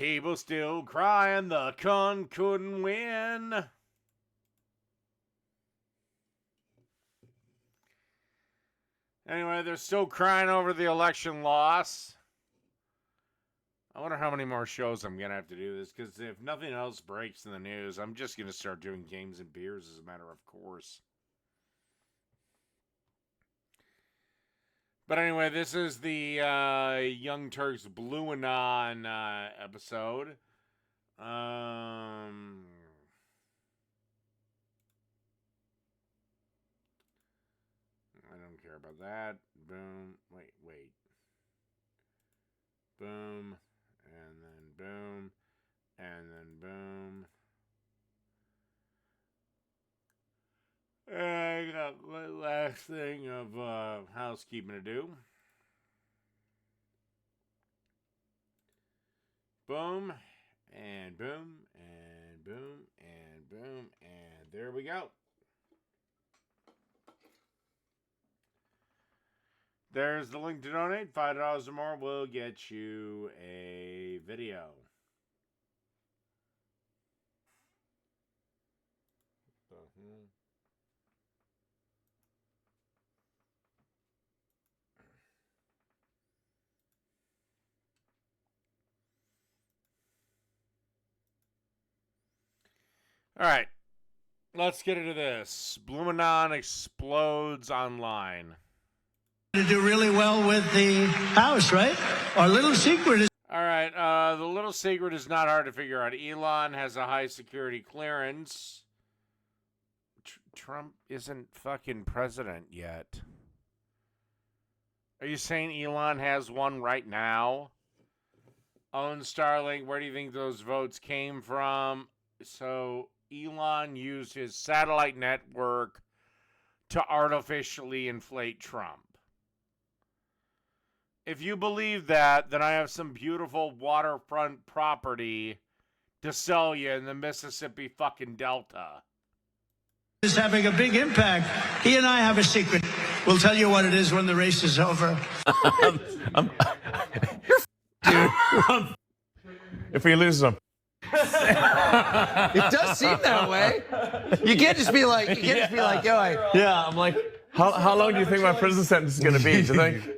People still crying the cunt couldn't win. Anyway, they're still crying over the election loss. I wonder how many more shows I'm going to have to do this, because if nothing else breaks in the news, I'm just going to start doing games and beers as a matter of course. But anyway, this is the Young Turks Blue Anon episode. I don't care about that. Boom. Wait. Boom. And then boom. And then boom. I got the last thing of housekeeping to do. Boom. And boom. And boom. And boom. And there we go. There's the link to donate. $5 or more will get you a video. All right. Let's get into this. Blue Anon explodes online. To do really well with the House, right? Our little secret is... All right, the little secret is not hard to figure out. Elon has a high security clearance. Trump isn't fucking president yet. Are you saying Elon has one right now? Owns Starlink, where do you think those votes came from? So Elon used his satellite network to artificially inflate Trump. If you believe that, then I have some beautiful waterfront property to sell you in the Mississippi fucking Delta. Is having a big impact. He and I have a secret. We'll tell you what it is when the race is over. Dude. If he loses him. It does seem that way. You can't just be like, Yeah, I'm like, how long do you think my prison sentence is going to be? Do you think?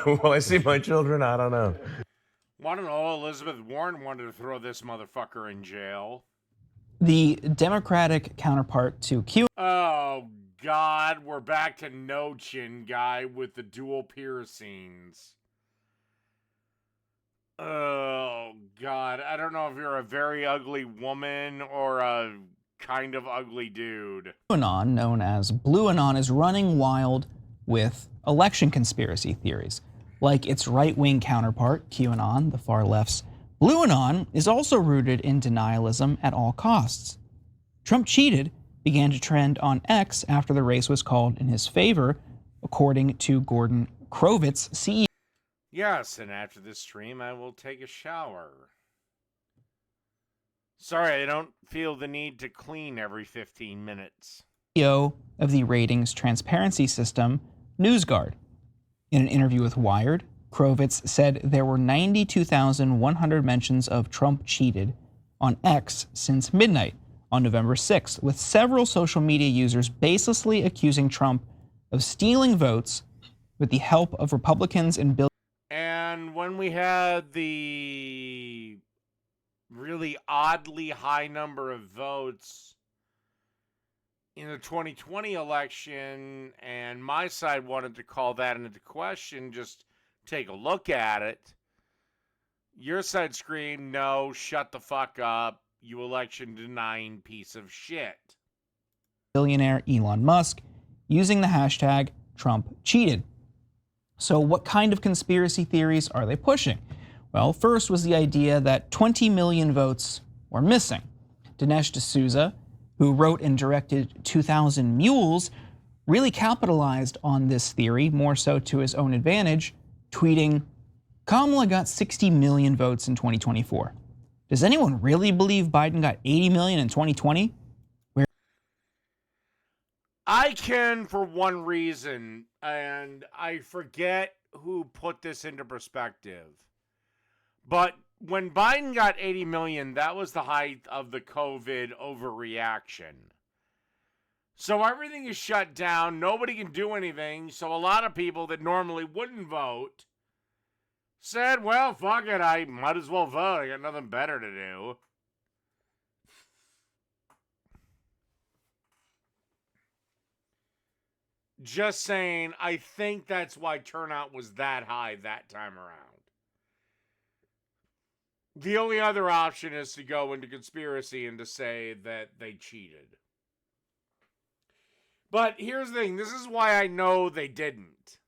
Will I see my children? I don't know. Well, I don't know. Elizabeth Warren wanted to throw this motherfucker in jail. The Democratic counterpart to Q. Oh, God. We're back to No Chin guy with the dual piercings. Oh, God. I don't know if you're a very ugly woman or a kind of ugly dude. QAnon, known as Blue Anon, is running wild with election conspiracy theories. Like its right-wing counterpart, QAnon, the far left's Blue Anon, is also rooted in denialism at all costs. Trump cheated began to trend on X after the race was called in his favor, according to Gordon Krovitz, CEO. Yes, and after this stream, I will take a shower. Sorry, I don't feel the need to clean every 15 minutes. CEO of the ratings transparency system, NewsGuard. In an interview with Wired, Krovitz said there were 92,100 mentions of Trump cheated on X since midnight on November 6th, with several social media users baselessly accusing Trump of stealing votes with the help of Republicans and Bill. And when we had the really oddly high number of votes in the 2020 election, and my side wanted to call that into question, just take a look at it. Your side screamed, no, shut the fuck up, you election denying piece of shit. Billionaire Elon Musk using the hashtag Trump cheated. So what kind of conspiracy theories are they pushing? Well, first was the idea that 20 million votes were missing. Dinesh D'Souza, who wrote and directed 2000 Mules, really capitalized on this theory, more so to his own advantage, tweeting, Kamala got 60 million votes in 2024. Does anyone really believe Biden got 80 million in 2020? I can for one reason, and I forget who put this into perspective. But when Biden got 80 million, that was the height of the COVID overreaction. So everything is shut down. Nobody can do anything. So a lot of people that normally wouldn't vote said, well, fuck it. I might as well vote. I got nothing better to do. Just saying, I think that's why turnout was that high that time around. The only other option is to go into conspiracy and to say that they cheated. But here's the thing. This is why I know they didn't.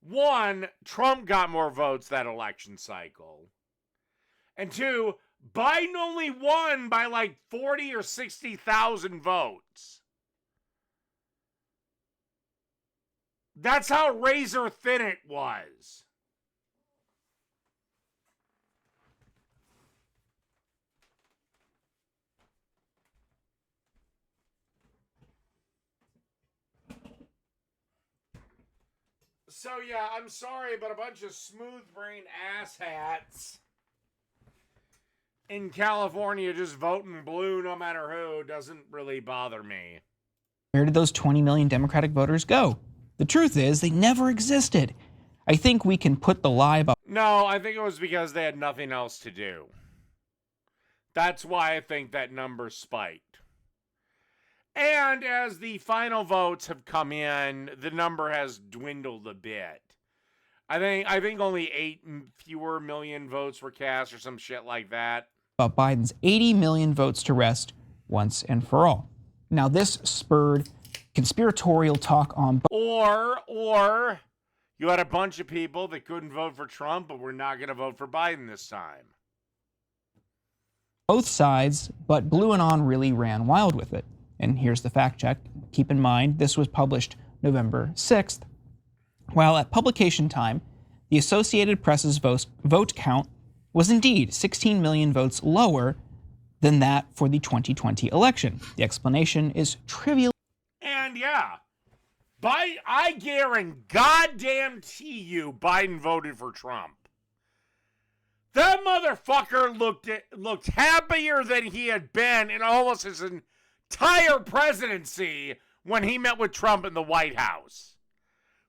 One, Trump got more votes that election cycle. And two, Biden only won by like 40 or 60,000 votes. That's how razor thin it was. So yeah, I'm sorry, but a bunch of smooth-brained asshats in California just voting blue no matter who doesn't really bother me. Where did those 20 million Democratic voters go? The truth is, they never existed. I think we can put the lie about... No, I think it was because they had nothing else to do. That's why I think that number spiked. And as the final votes have come in, the number has dwindled a bit. I think only 8 fewer million votes were cast or some shit like that. About Biden's 80 million votes to rest once and for all. Now this spurred conspiratorial talk on... Or you had a bunch of people that couldn't vote for Trump but were not going to vote for Biden this time. both sides, but Blue and On really ran wild with it. And here's the fact check. Keep in mind, this was published November 6th. While at publication time, the Associated Press's vote count was indeed 16 million votes lower than that for the 2020 election. The explanation is trivial. And yeah, I guarantee you Biden voted for Trump. That motherfucker looked happier than he had been in almost his entire presidency when he met with Trump in the White House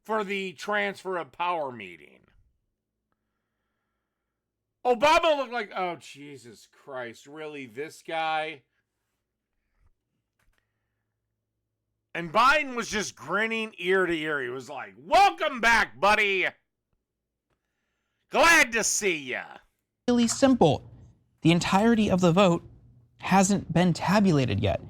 for the transfer of power meeting. Obama looked like, oh, Jesus Christ, really, this guy? And Biden was just grinning ear to ear. He was like, welcome back, buddy. Glad to see ya. Really simple. The entirety of the vote hasn't been tabulated yet.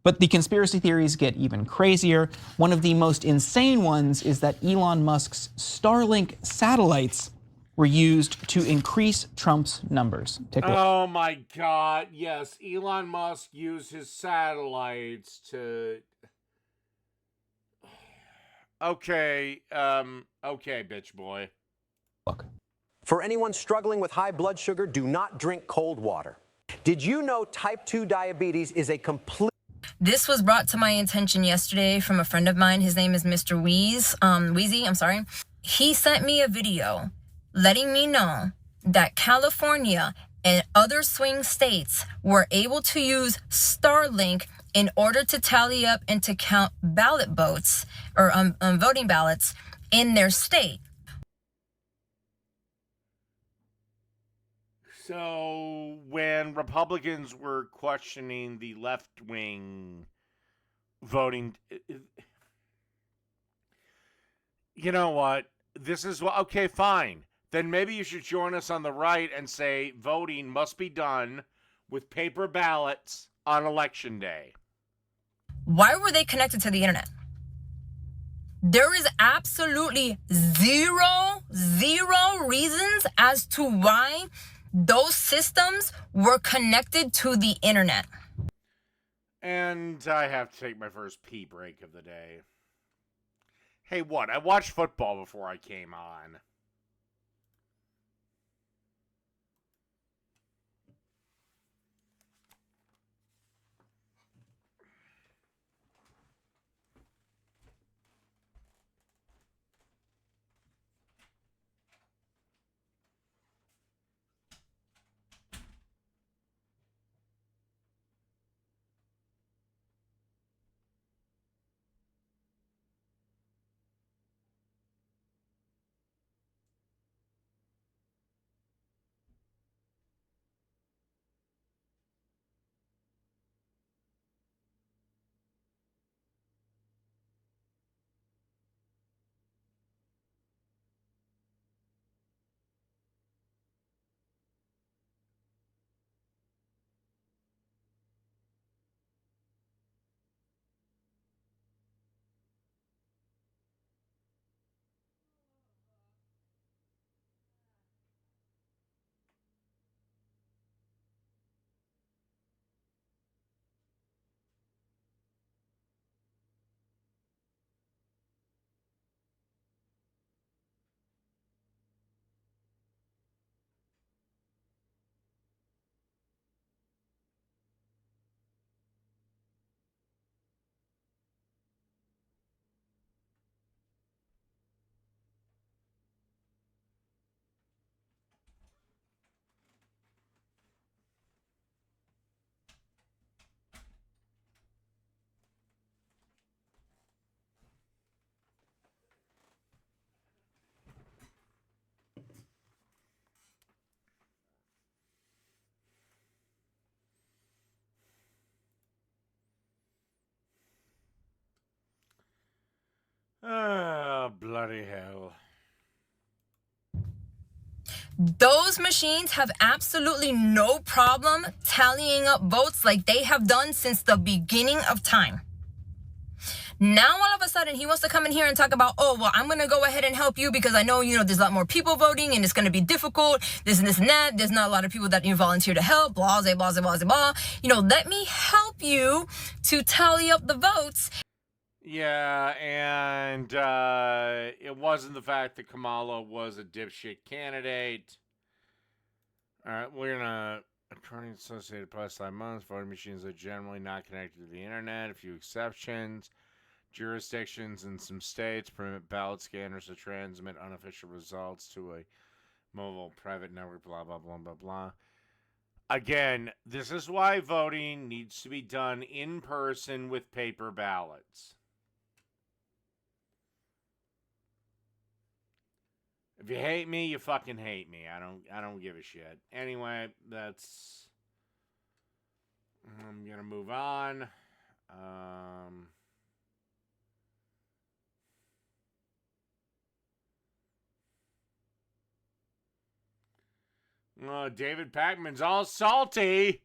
But the conspiracy theories get even crazier. One of the most insane ones is that Elon Musk's Starlink satellites were used to increase Trump's numbers. Oh my God, yes. Elon Musk used his satellites to... Okay, bitch boy. Look. For anyone struggling with high blood sugar, do not drink cold water. Did you know type 2 diabetes is a complete... This was brought to my attention yesterday from a friend of mine. His name is Mr. Wheezy, I'm sorry. He sent me a video letting me know that California and other swing states were able to use Starlink in order to tally up and to count ballot votes or voting ballots in their state. So when Republicans were questioning the left-wing voting, you know what? This is what, okay, fine. Then maybe you should join us on the right and say voting must be done with paper ballots on election day. Why were they connected to the internet? There is absolutely zero reasons as to why those systems were connected to the internet. And I have to take my first pee break of the day. Hey, what? I watched football before I came on. Bloody hell. Those machines have absolutely no problem tallying up votes like they have done since the beginning of time. Now, all of a sudden, he wants to come in here and talk about, oh, well, I'm going to go ahead and help you because I know, there's a lot more people voting and it's going to be difficult. This and this and that. There's not a lot of people that volunteer to help. Blah, blah, blah, blah, blah. Let me help you to tally up the votes. Yeah, and it wasn't the fact that Kamala was a dipshit candidate. All right, we're gonna. According to Associated Press, 5 months, voting machines are generally not connected to the internet. A few exceptions. Jurisdictions in some states permit ballot scanners to transmit unofficial results to a mobile private network, blah, blah, blah, blah, blah. Again, this is why voting needs to be done in person with paper ballots. If you hate me, you fucking hate me. I don't give a shit. Anyway, I'm gonna move on. David Pacman's all salty.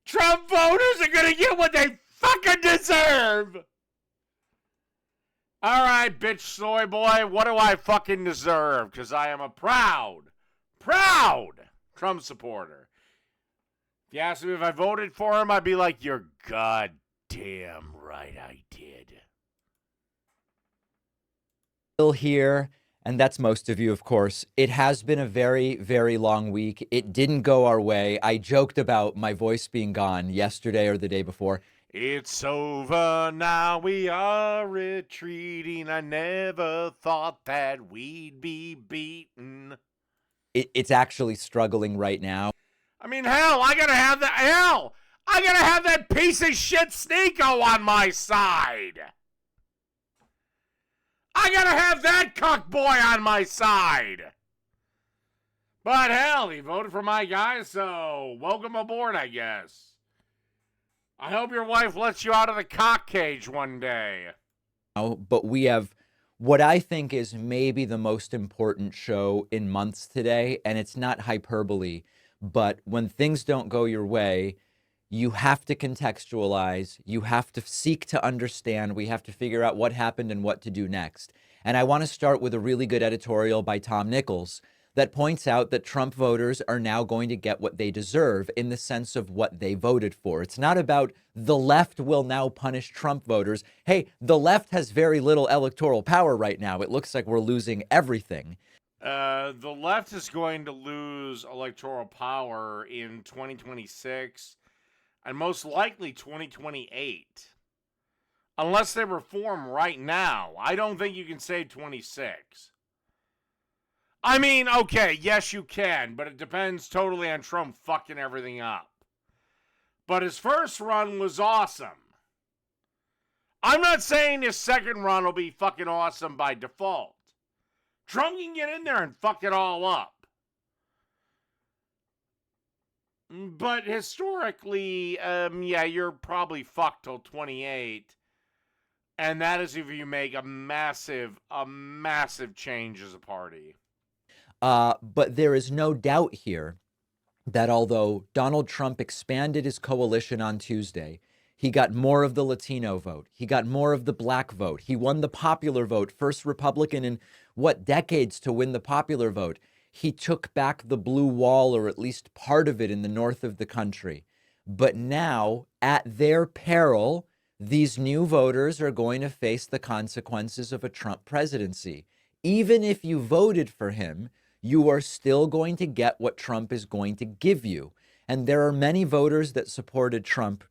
Trump voters are gonna get what they fucking deserve. All right, bitch soy boy, what do I fucking deserve? Because I am a proud Trump supporter. If you asked me if I voted for him, I'd be like, you're goddamn right I did. Still here, and that's most of you, of course. It has been a very, very long week. It didn't go our way. I joked about my voice being gone yesterday or the day before. It's over now, we are retreating. I never thought that we'd be beaten. It's actually struggling right now. I mean, hell, I gotta have that piece of shit Sneeko on my side. I gotta have that cuck boy on my side. But hell, he voted for my guy, so welcome aboard, I guess. I hope your wife lets you out of the cock cage one day. But we have what I think is maybe the most important show in months today, and it's not hyperbole, but when things don't go your way, you have to contextualize, you have to seek to understand, we have to figure out what happened and what to do next. And I want to start with a really good editorial by Tom Nichols that points out that Trump voters are now going to get what they deserve in the sense of what they voted for. It's not about the left will now punish Trump voters. Hey, the left has very little electoral power right now. It looks like we're losing everything. The left is going to lose electoral power in 2026 and most likely 2028. Unless they reform right now. I don't think you can save 26. I mean, okay, yes you can, but it depends totally on Trump fucking everything up. But his first run was awesome. I'm not saying his second run will be fucking awesome by default. Trump can get in there and fuck it all up. But historically, yeah, you're probably fucked till 28. And that is if you make a massive change as a party. But there is no doubt here that although Donald Trump expanded his coalition on Tuesday, he got more of the Latino vote. He got more of the black vote. He won the popular vote, first Republican in decades to win the popular vote. He took back the blue wall, or at least part of it, in the north of the country. But now, at their peril, these new voters are going to face the consequences of a Trump presidency. Even if you voted for him, you are still going to get what Trump is going to give you. And there are many voters that supported Trump,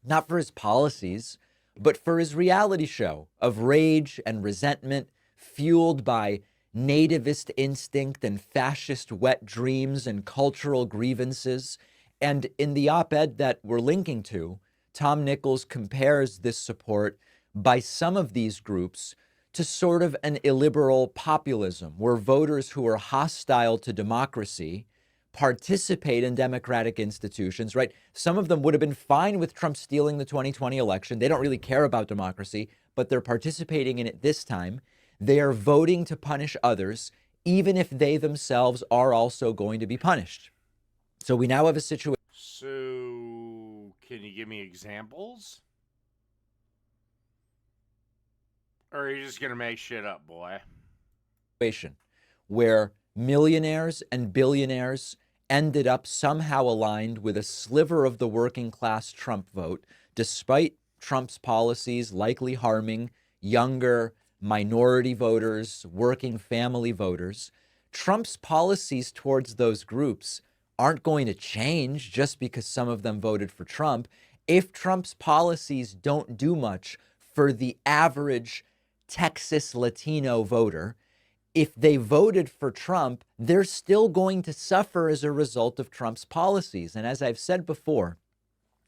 not for his policies, but for his reality show of rage and resentment fueled by nativist instinct and fascist wet dreams and cultural grievances. And in the op-ed that we're linking to, Tom Nichols compares this support by some of these groups to sort of an illiberal populism, where voters who are hostile to democracy participate in democratic institutions, right? Some of them would have been fine with Trump stealing the 2020 election. They don't really care about democracy, but they're participating in it this time. They are voting to punish others, even if they themselves are also going to be punished. So we now have a situation. So, can you give me examples? Or are you just going to make shit up, boy? Where millionaires and billionaires ended up somehow aligned with a sliver of the working class Trump vote, despite Trump's policies likely harming younger minority voters, working family voters. Trump's policies towards those groups aren't going to change just because some of them voted for Trump. If Trump's policies don't do much for the average Texas Latino voter, if they voted for Trump, they're still going to suffer as a result of Trump's policies. And as I've said before,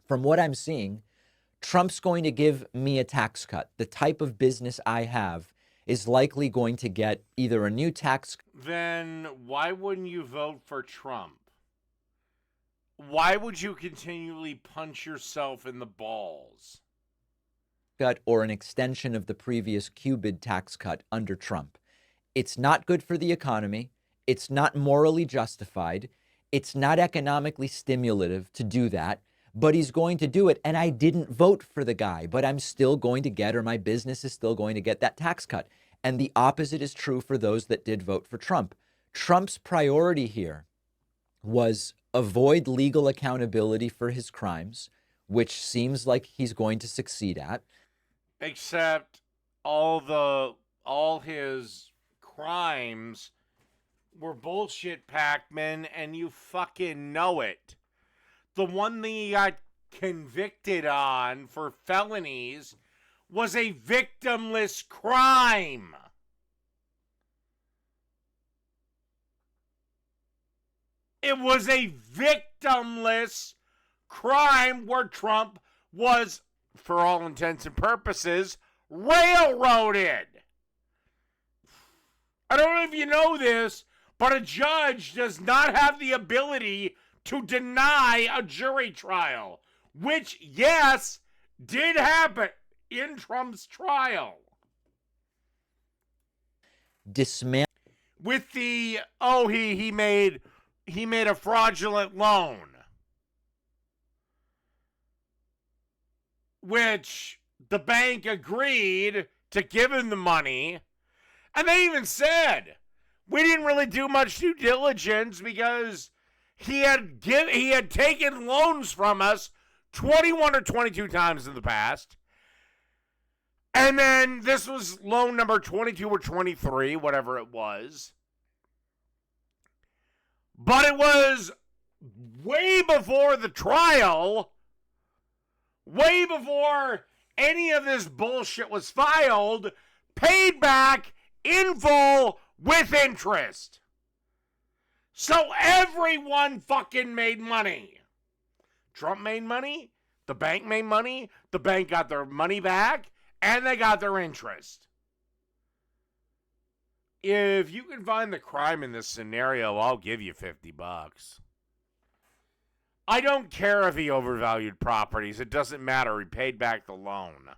from what I'm seeing, Trump's going to give me a tax cut. The type of business I have is likely going to get either a new tax. Then why wouldn't you vote for Trump? Why would you continually punch yourself in the balls? Cut or an extension of the previous Cupid tax cut under Trump. It's not good for the economy. It's not morally justified. It's not economically stimulative to do that, but he's going to do it. And I didn't vote for the guy, but I'm still going to get, or my business is still going to get that tax cut. And the opposite is true for those that did vote for Trump. Trump's priority here was avoid legal accountability for his crimes, which seems like he's going to succeed at. Except all his crimes were bullshit, Pac-Man, and you fucking know it. The one thing he got convicted on for felonies was a victimless crime. It was a victimless crime where Trump was, for all intents and purposes, railroaded. I don't know if you know this, but a judge does not have the ability to deny a jury trial, which, yes, did happen in Trump's trial. With the, he made a fraudulent loan, which the bank agreed to give him the money. And they even said, we didn't really do much due diligence because he had taken loans from us 21 or 22 times in the past. And then this was loan number 22 or 23, whatever it was. But it was way before the trial, way before any of this bullshit was filed, paid back in full with interest. So everyone fucking made money. Trump made money, the bank made money, the bank got their money back, and they got their interest. If you can find the crime in this scenario, I'll give you $50. I don't care if he overvalued properties. It doesn't matter. He paid back the loan.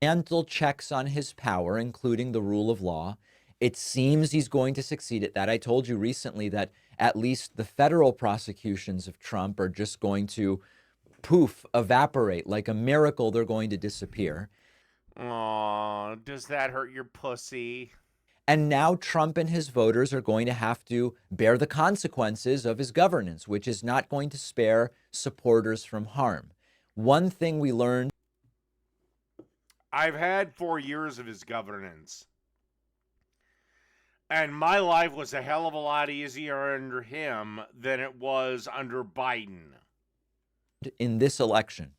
Mantle checks on his power, including the rule of law. It seems he's going to succeed at that. I told you recently that at least the federal prosecutions of Trump are just going to poof, evaporate. Like a miracle, they're going to disappear. Aw, does that hurt your pussy? And now Trump and his voters are going to have to bear the consequences of his governance, which is not going to spare supporters from harm. One thing we learned. I've had 4 years of his governance. And my life was a hell of a lot easier under him than it was under Biden. In this election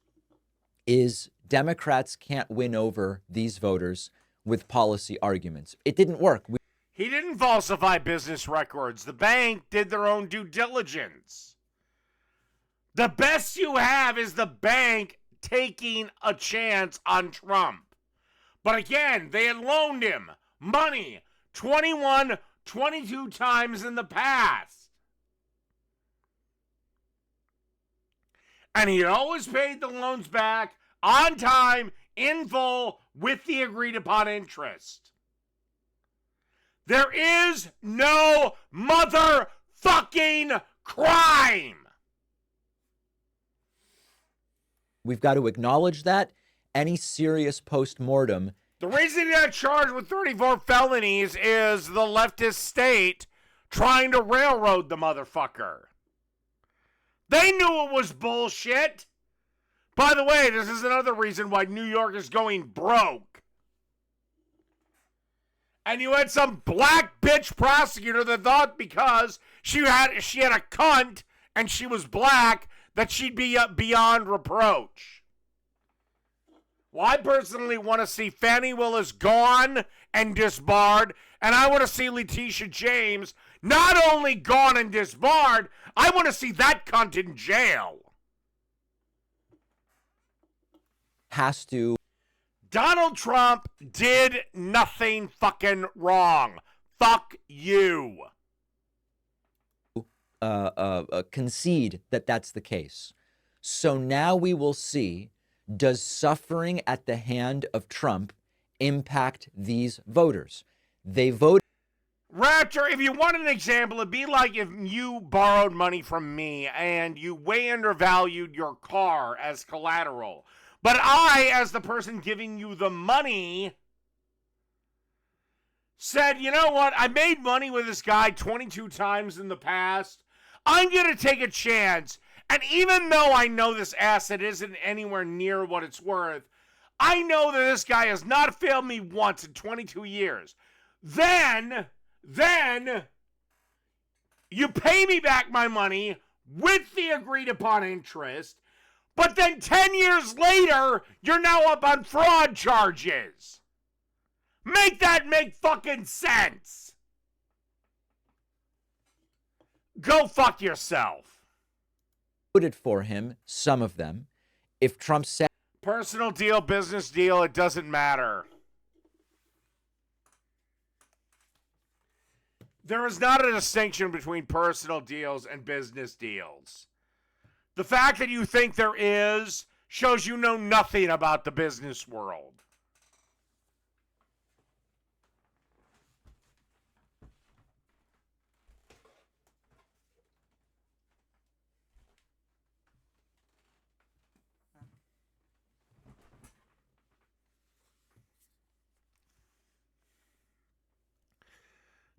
is Democrats can't win over these voters with policy arguments. It didn't work. He didn't falsify business records. The bank did their own due diligence. The best you have is the bank taking a chance on Trump. But again, they had loaned him money 21, 22 times in the past. And he always paid the loans back on time, in full, with the agreed upon interest. There is no motherfucking crime. We've got to acknowledge that. Any serious post-mortem. The reason he got charged with 34 felonies is the leftist state trying to railroad the motherfucker. They knew it was bullshit. By the way, this is another reason why New York is going broke. And you had some black bitch prosecutor that thought because she had a cunt and she was black that she'd be beyond reproach. Well, I personally want to see Fannie Willis gone and disbarred, and I want to see Letitia James not only gone and disbarred, I want to see that cunt in jail. Has to. Donald Trump did nothing fucking wrong. Fuck you. Concede that that's the case. So now we will see, does suffering at the hand of Trump impact these voters? They voted. Raptor, if you want an example, it'd be like if you borrowed money from me and you way undervalued your car as collateral. But I, as the person giving you the money, said, you know what? I made money with this guy 22 times in the past. I'm going to take a chance. And even though I know this asset isn't anywhere near what it's worth, I know that this guy has not failed me once in 22 years. Then you pay me back my money with the agreed upon interest. But then 10 years later, you're now up on fraud charges. Make that make fucking sense. Go fuck yourself. Voted for him, some of them. If Trump said personal deal, business deal, it doesn't matter. There is not a distinction between personal deals and business deals. The fact that you think there is shows you know nothing about the business world.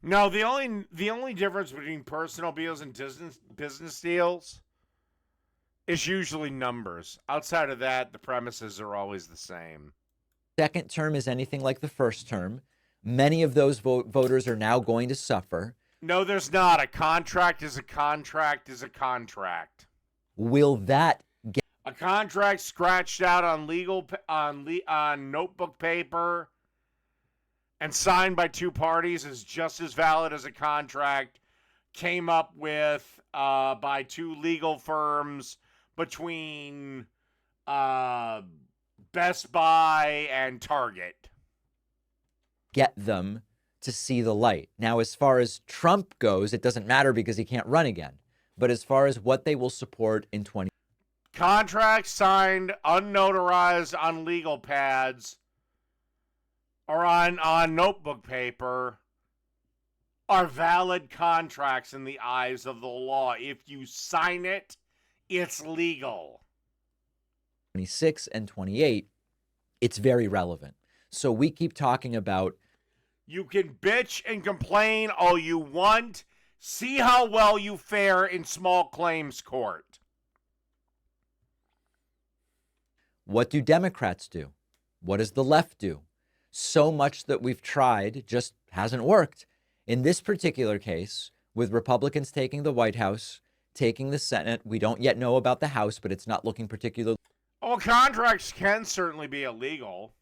No, the only difference between personal deals and business deals is usually numbers. Outside of that, the premises are always the same. second term is anything like the first term, many of those voters are now going to suffer. No, there's not. A contract is a contract is a contract. Will that get a contract scratched out on on notebook paper and signed by two parties is just as valid as a contract came up with by two legal firms between Best Buy and Target? get them to see the light? Now, as far as Trump goes, it doesn't matter because he can't run again. But as far as what they will support in 20, contracts signed, unnotarized on legal pads or on notebook paper are valid contracts in the eyes of the law. If you sign it, it's legal. 26 and 28, it's very relevant. So we keep talking about. You can bitch and complain all you want. See how well you fare in small claims court. What do Democrats do? What does the left do? So much that we've tried just hasn't worked. In this particular case, with Republicans taking the White House, taking the Senate, we don't yet know about the House, but it's not looking particularly. Well, contracts can certainly be illegal.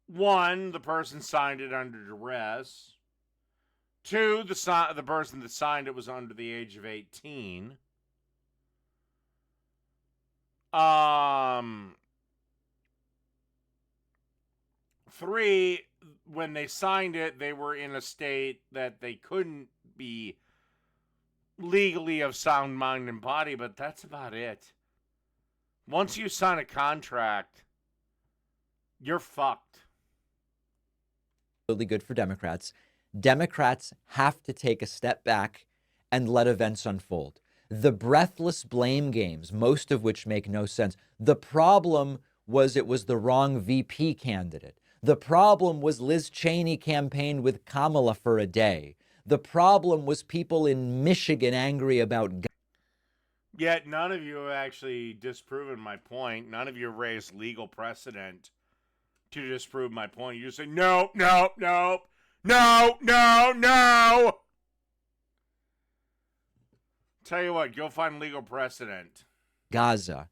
One, the person signed it under duress. Two, the person that signed it was under the age of 18. Three, when they signed it, they were in a state that they couldn't be legally of sound mind and body, but that's about it. Once you sign a contract, you're fucked. Really good for Democrats. Democrats have to take a step back and let events unfold. The breathless blame games, most of which make no sense. The problem was it was the wrong VP candidate. The problem was Liz Cheney campaigned with Kamala for a day. The problem was people in Michigan angry about. Yet none of you have actually disproven my point. None of you raised legal precedent to disprove my point. You just say, nope, nope, nope, no, no, no. Tell you what, go find legal precedent. Gaza.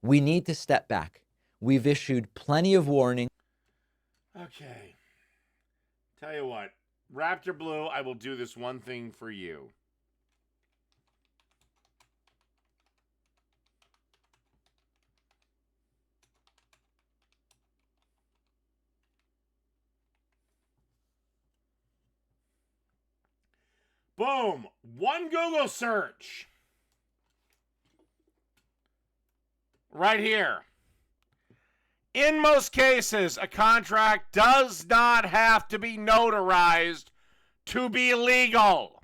We need to step back. We've issued plenty of warning. Okay. Tell you what, Raptor Blue, I will do this one thing for you. Boom. One Google search. Right here. In most cases, a contract does not have to be notarized to be legal,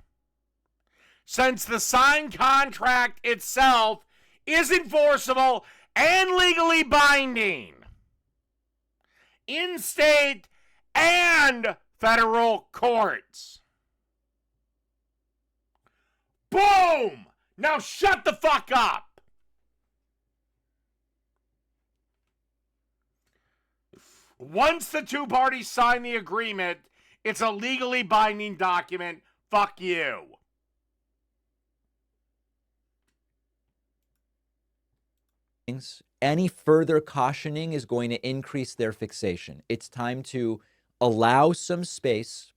since the signed contract itself is enforceable and legally binding in state and federal courts. Boom! Now shut the fuck up! Once the two parties sign the agreement, it's a legally binding document. Fuck you. Any further cautioning is going to increase their fixation. It's time to allow some space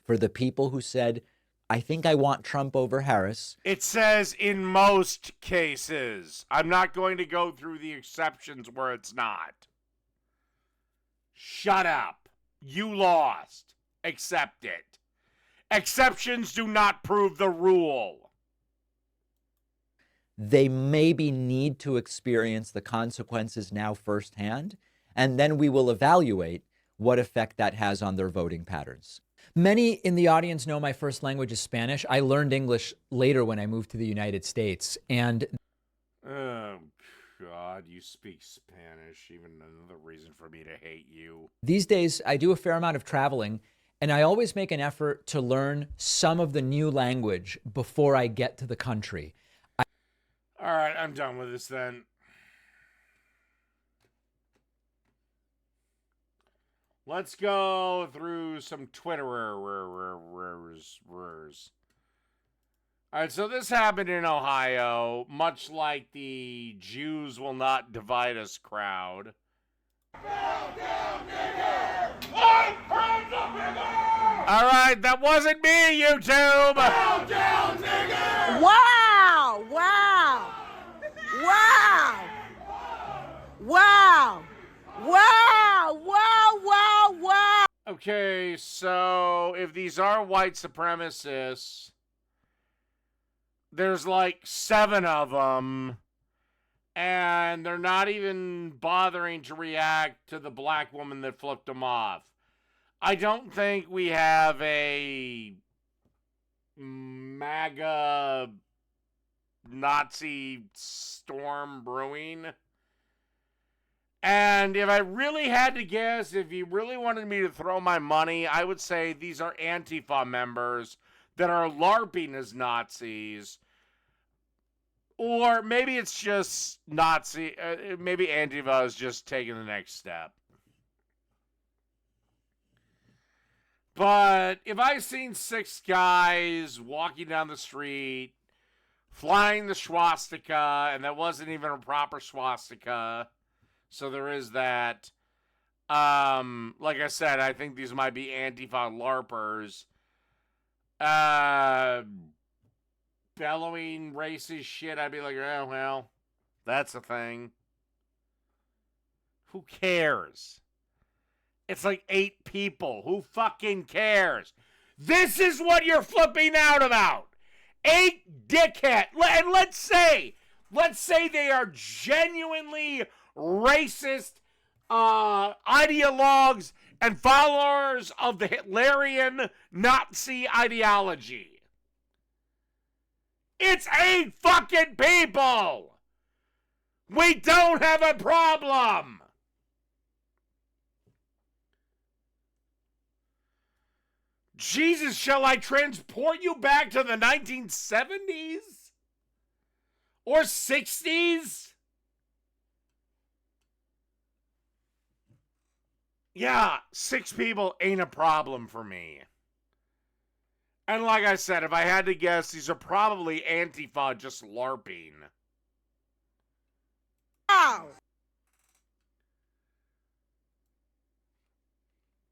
for the people who said, I think I want Trump over Harris. It says in most cases. I'm not going to go through the exceptions where it's not. Shut up. You lost. Accept it. Exceptions do not prove the rule. They maybe need to experience the consequences now firsthand, and then we will evaluate what effect that has on their voting patterns. Many in the audience know my first language is Spanish. I learned English later when I moved to the United States. And oh, God, you speak Spanish. Even another reason for me to hate you. These days, I do a fair amount of traveling, and I always make an effort to learn some of the new language before I get to the country. All right, I'm done with this then. Let's go through some Twitterers. All right, so this happened in Ohio, much like the Jews will not divide us crowd. All right, that wasn't me, YouTube. Wow! Wow! Wow! Wow! Wow! Wow! Wow! Wow! Okay, so if these are white supremacists, there's like 7 of them, and they're not even bothering to react to the black woman that flipped them off. I don't think we have a MAGA Nazi storm brewing. And if I really had to guess, if you really wanted me to throw my money, I would say these are Antifa members that are LARPing as Nazis. Or maybe it's just Nazi. Maybe Antifa is just taking the next step. But if I seen 6 guys walking down the street, flying the swastika, and that wasn't even a proper swastika, so there is that. Like I said, I think these might be Antifa LARPers. Bellowing racist shit, I'd be like, oh, well, that's a thing. Who cares? It's like 8 people. Who fucking cares? This is what you're flipping out about. 8 dickhead, and let's say they are genuinely racist ideologues and followers of the Hitlerian Nazi ideology. It's 8 fucking people. We don't have a problem. Jesus, shall I transport you back to the 1970s? Or 60s? Yeah, 6 people ain't a problem for me. And like I said, if I had to guess, these are probably Antifa just LARPing. Wow.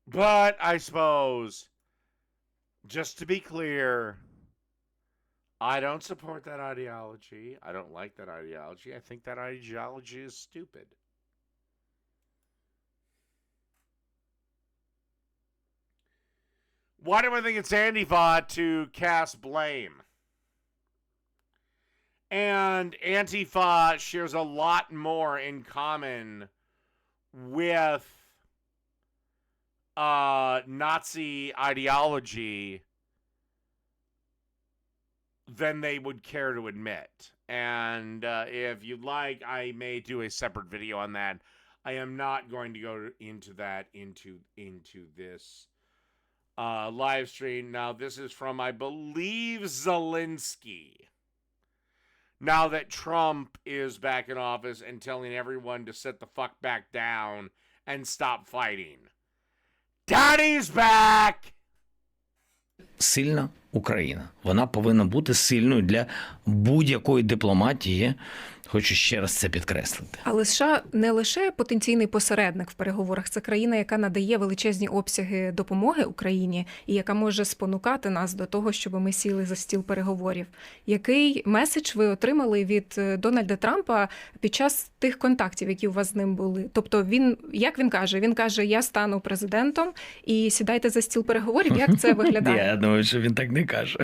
But I suppose, just to be clear, I don't support that ideology. I don't like that ideology. I think that ideology is stupid. Why do I think it's Antifa to cast blame? And Antifa shares a lot more in common with Nazi ideology than they would care to admit. And if you'd like, I may do a separate video on that. I am not going to go into that into this live stream. Now, this is from, I believe, Zelensky. Now that Trump is back in office and telling everyone to sit the fuck back down and stop fighting. Daddy's back! Сильна Україна. Вона повинна бути сильною для будь-якої дипломатії. Хочу ще раз це підкреслити. Але США не лише потенційний посередник в переговорах, це країна, яка надає величезні обсяги допомоги Україні і яка може спонукати нас до того, щоб ми сіли за стіл переговорів. Який меседж ви отримали від Дональда Трампа під час тих контактів, які у вас з ним були? Тобто він, як він каже? Він каже, я стану президентом і сідайте за стіл переговорів. Як це виглядає? Я думаю, що він так не каже.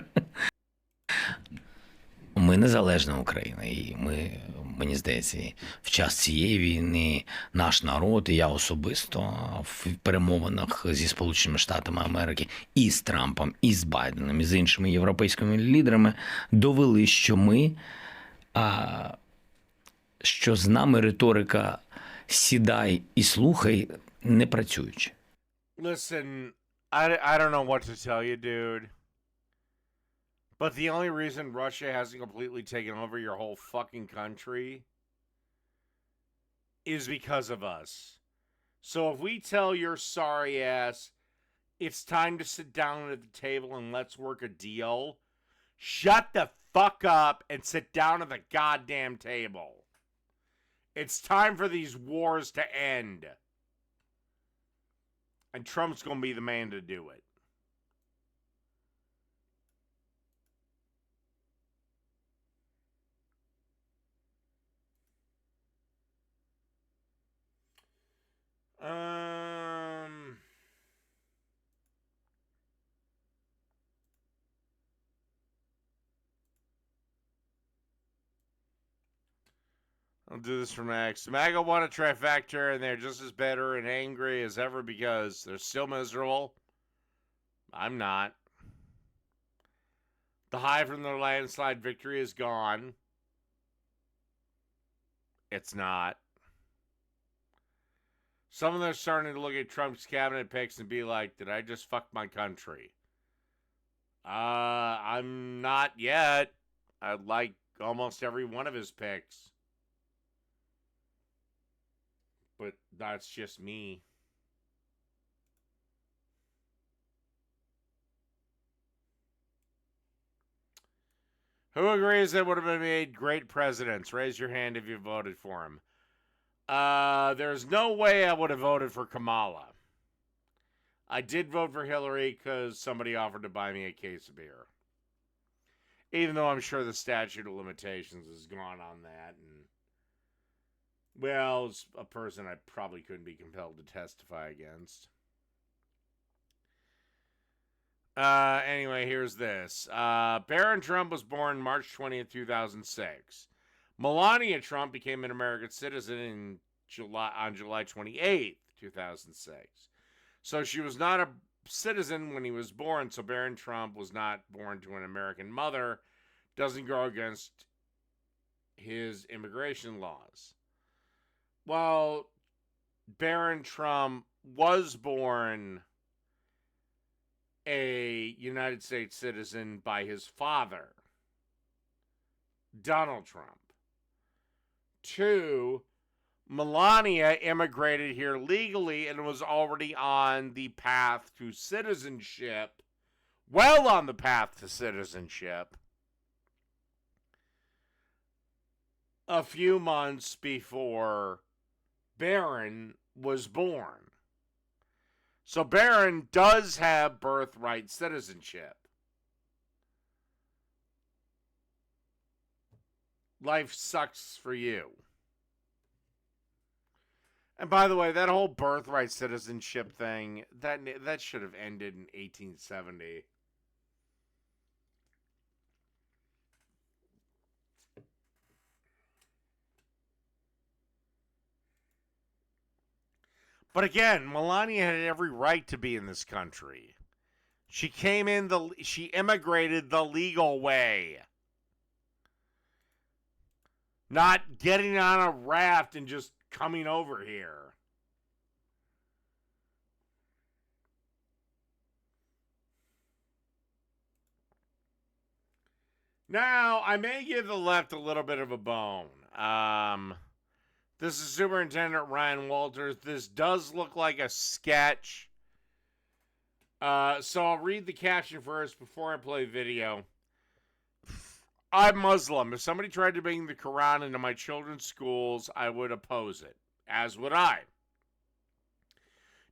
Ми незалежна Україна, і ми, мені здається, в час цієї війни наш народ, і я особисто в перемовинах зі Сполученими Штатами Америки і з Трампом, і з Байденом, і з іншими європейськими лідерами довели, що ми, що з нами риторика «сідай і слухай» не працюючи. Listen, I don't know what to tell you, dude. But the only reason Russia hasn't completely taken over your whole fucking country is because of us. So if we tell your sorry ass it's time to sit down at the table and let's work a deal, shut the fuck up and sit down at the goddamn table. It's time for these wars to end. And Trump's going to be the man to do it. I'll do this for Max. MAGA won a trifecta, and they're just as bitter and angry as ever because they're still miserable. I'm not. The high from their landslide victory is gone. It's not. Some of them are starting to look at Trump's cabinet picks and be like, did I just fuck my country? I'm not yet. I like almost every one of his picks. But that's just me. Who agrees that would have been made great presidents? Raise your hand if you voted for him. There's no way I would have voted for Kamala. I did vote for Hillary because somebody offered to buy me a case of beer. Even though I'm sure the statute of limitations is gone on that. And, well, it's a person I probably couldn't be compelled to testify against. Anyway, here's this. Barron Trump was born March 20th, 2006. Melania Trump became an American citizen on July 28th, 2006. So she was not a citizen when he was born, so Barron Trump was not born to an American mother. Doesn't go against his immigration laws. Well, Barron Trump was born a United States citizen by his father, Donald Trump. 2, Melania immigrated here legally and was already on the path to citizenship, well on the path to citizenship, a few months before Barron was born. So Barron does have birthright citizenship. Life sucks for you. And by the way, that whole birthright citizenship thing, that should have ended in 1870. But again, Melania had every right to be in this country. She she immigrated the legal way. Not getting on a raft and just coming over here. Now, I may give the left a little bit of a bone. This is Superintendent Ryan Walters. This does look like a sketch. So I'll read the caption first before I play video. I'm Muslim. If somebody tried to bring the Quran into my children's schools, I would oppose it, as would I.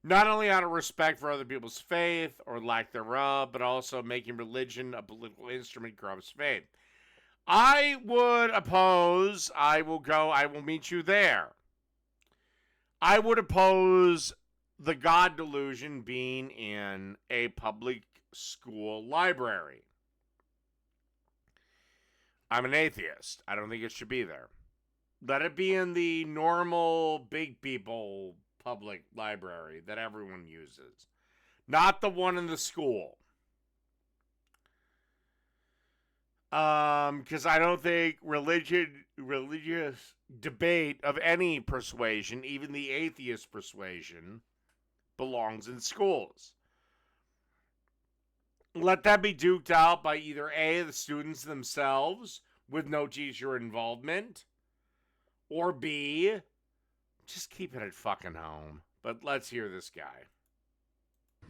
Not only out of respect for other people's faith or lack thereof, but also making religion a political instrument corrupts faith. I would oppose, I will meet you there. I would oppose the God delusion being in a public school library. I'm an atheist. I don't think it should be there. Let it be in the normal big people public library that everyone uses. Not the one in the school. Because I don't think religious debate of any persuasion, even the atheist persuasion, belongs in schools. Let that be duked out by either A, the students themselves with no teacher involvement, or B, just keep it at fucking home. But let's hear this guy.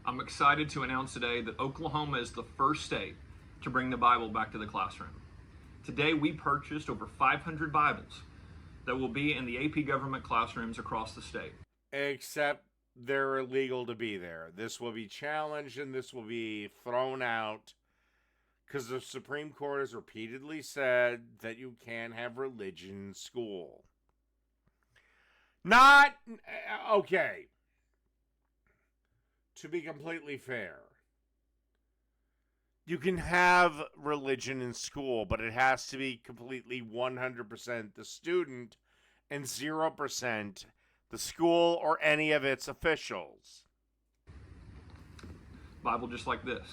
I'm excited to announce today that Oklahoma is the first state to bring the Bible back to the classroom. Today we purchased over 500 Bibles that will be in the AP government classrooms across the state. Except they're illegal to be there. This will be challenged and this will be thrown out because the Supreme Court has repeatedly said that you can't have religion in school. Not, okay, to be completely fair, you can have religion in school, but it has to be completely 100% the student and 0% the school or any of its officials. Bible just like this.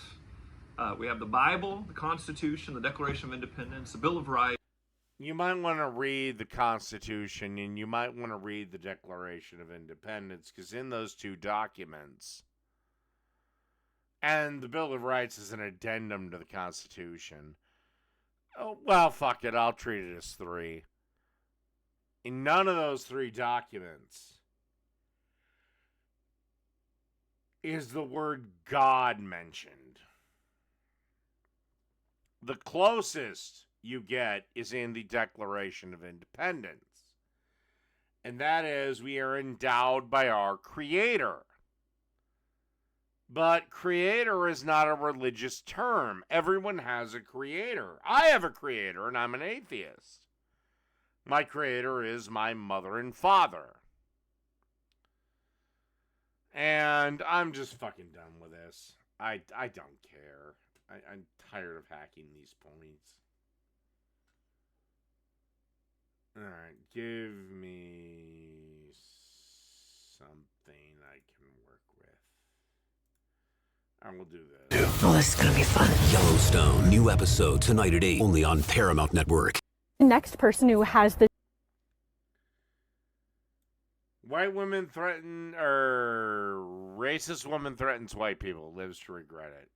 We have the Bible, the Constitution, the Declaration of Independence, the Bill of Rights. You might want to read the Constitution and you might want to read the Declaration of Independence, because in those two documents, and the Bill of Rights is an addendum to the Constitution. Oh, well, fuck it. I'll treat it as 3. In none of those 3 documents is the word God mentioned. The closest you get is in the Declaration of Independence. And that is, we are endowed by our Creator. But creator is not a religious term. Everyone has a creator. I have a creator, and I'm an atheist. My creator is my mother and father. And I'm just fucking done with this. I don't care. I'm tired of hacking these points. Alright, give me something I can work with. I will do this. Oh, this is gonna be fun. Yellowstone, new episode tonight at 8, only on Paramount Network. The next person who has the White women threaten, or racist woman threatens white people, lives to regret it.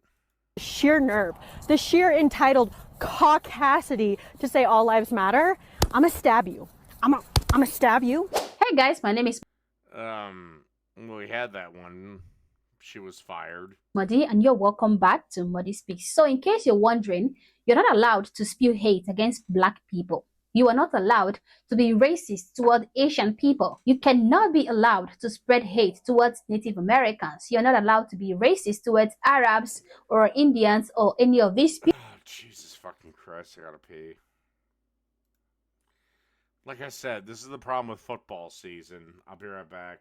sheer nerve, the sheer entitled caucasity to say all lives matter, I'ma stab you. I'ma stab you. Hey guys, my name is We had that one. She was fired. Muddy, and you're welcome back to Muddy Speaks. So in case you're wondering, you're not allowed to spew hate against black people. You are not allowed to be racist toward Asian people. You cannot be allowed to spread hate towards Native Americans. You're not allowed to be racist towards Arabs or Indians or any of these people. Oh, Jesus fucking Christ, I gotta pee. Like I said, this is the problem with football season. I'll be right back.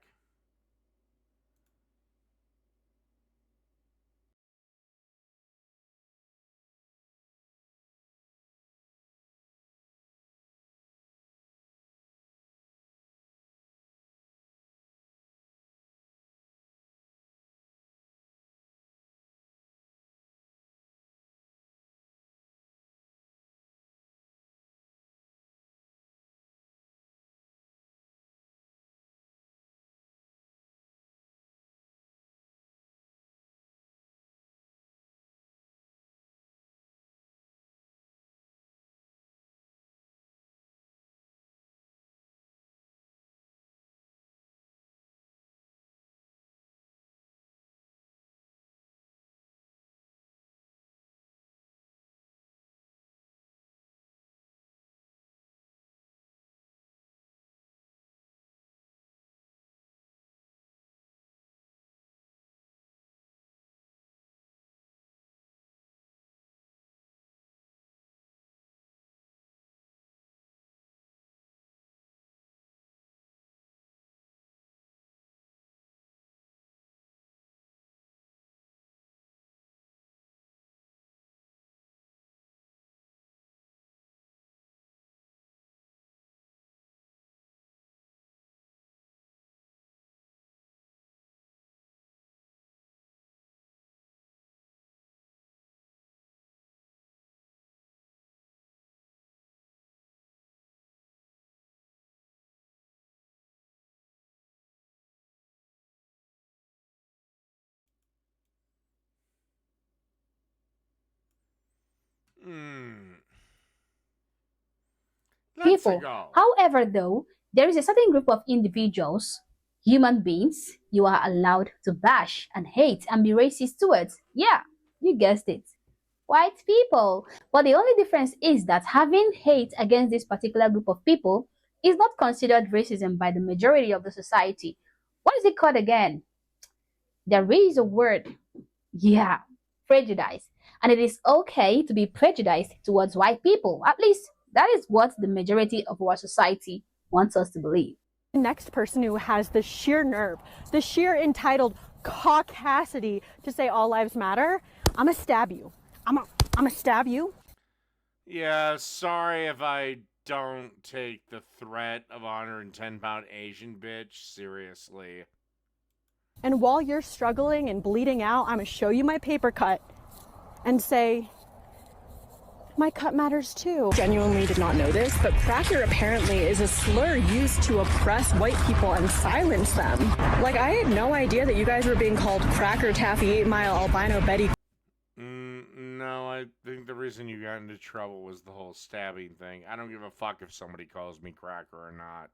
People. However, though, there is a certain group of individuals, human beings, you are allowed to bash and hate and be racist towards. Yeah, you guessed it. White people. But the only difference is that having hate against this particular group of people is not considered racism by the majority of the society. What is it called again? There is a word. Yeah, prejudice. And it is okay to be prejudiced towards white people. At least that is what the majority of our society wants us to believe. The next person who has the sheer nerve, the sheer entitled caucasity to say all lives matter, I'ma stab you. I'ma stab you. Yeah, sorry if I don't take the threat of 110-pound Asian bitch seriously. And while you're struggling and bleeding out, I'm gonna show you my paper cut and say, my cut matters too. Genuinely did not know this, but cracker apparently is a slur used to oppress white people and silence them. Like, I had no idea that you guys were being called Cracker, Taffy, 8 Mile, Albino, Betty. No, I think the reason you got into trouble was the whole stabbing thing. I don't give a fuck if somebody calls me cracker or not.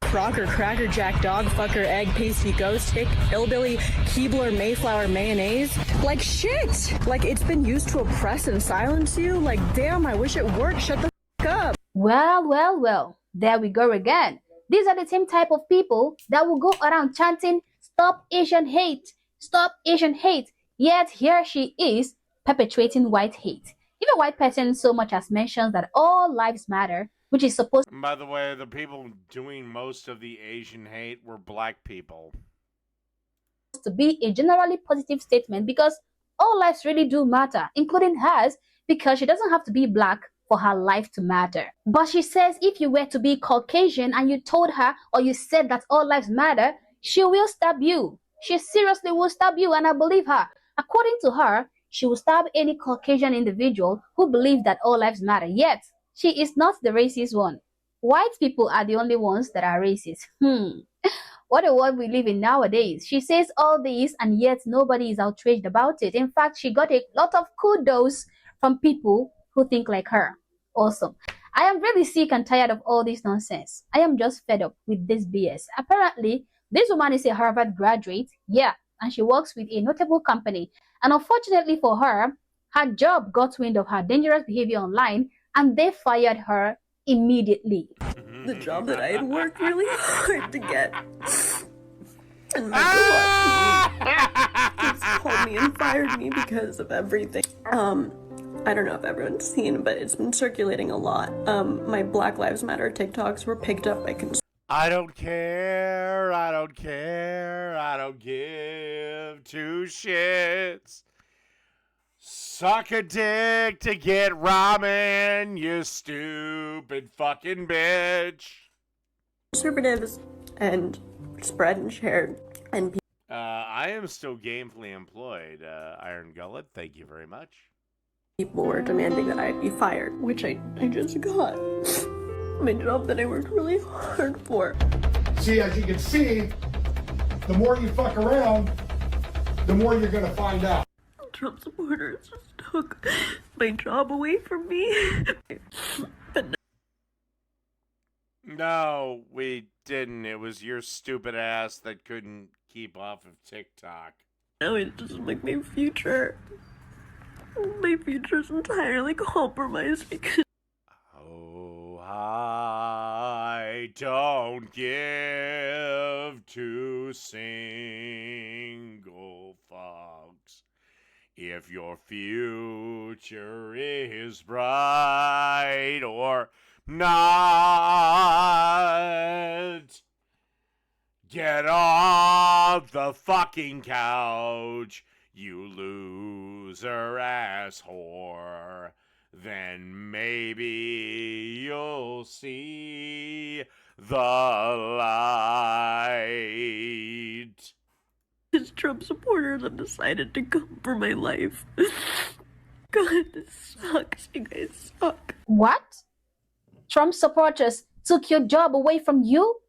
Crocker, Cracker Jack, Dog Fucker, Egg, Pasty, Ghost, Hick, Hillbilly, Keebler, Mayflower, Mayonnaise. Like, shit! Like, it's been used to oppress and silence you? Like, damn, I wish it worked. Shut the fuck up. Well, there we go again. These are the same type of people that will go around chanting, "Stop Asian hate! Stop Asian hate!" Yet here she is perpetuating white hate. If a white person so much as mentions that all lives matter, which is supposed And by the way, the people doing most of the Asian hate were black people. to be a generally positive statement because all lives really do matter, including hers, because she doesn't have to be black for her life to matter. But she says if you were to be Caucasian and you told her or you said that all lives matter, she will stab you. She seriously will stab you, and I believe her. According to her, she will stab any Caucasian individual who believes that all lives matter. Yet, she is not the racist one. White people are the only ones that are racist. What a world we live in nowadays. She says all this and yet nobody is outraged about it. In fact, she got a lot of kudos from people who think like her. Awesome. I am really sick and tired of all this nonsense. I am just fed up with this BS. Apparently, this woman is a Harvard graduate. Yeah, and she works with a notable company. And unfortunately for her, her job got wind of her dangerous behavior online and they fired her immediately. The job that I had worked really hard to get. And my boss called me and fired me because of everything. I don't know if everyone's seen, but it's been circulating a lot. My Black Lives Matter TikToks were picked up by I don't care, I don't care, I don't give two shits. Suck a dick to get ramen, you stupid fucking bitch. conservatives and spread and shared. And I am still gainfully employed, Iron Gullet. Thank you very much. people were demanding that I be fired, which I just got. My job that I worked really hard for. See, as you can see, the more you fuck around, the more you're gonna find out. Trump supporters just took my job away from me. But No, we didn't. It was your stupid ass that couldn't keep off of TikTok. now it's just like my future. My future's entirely compromised because Oh, I don't give to single fucks. If your future is bright or not, get off the fucking couch, you loser ass whore. Then maybe you'll see the light. his Trump supporters have decided to come for my life. God, this sucks. You guys suck. What? Trump supporters took your job away from you?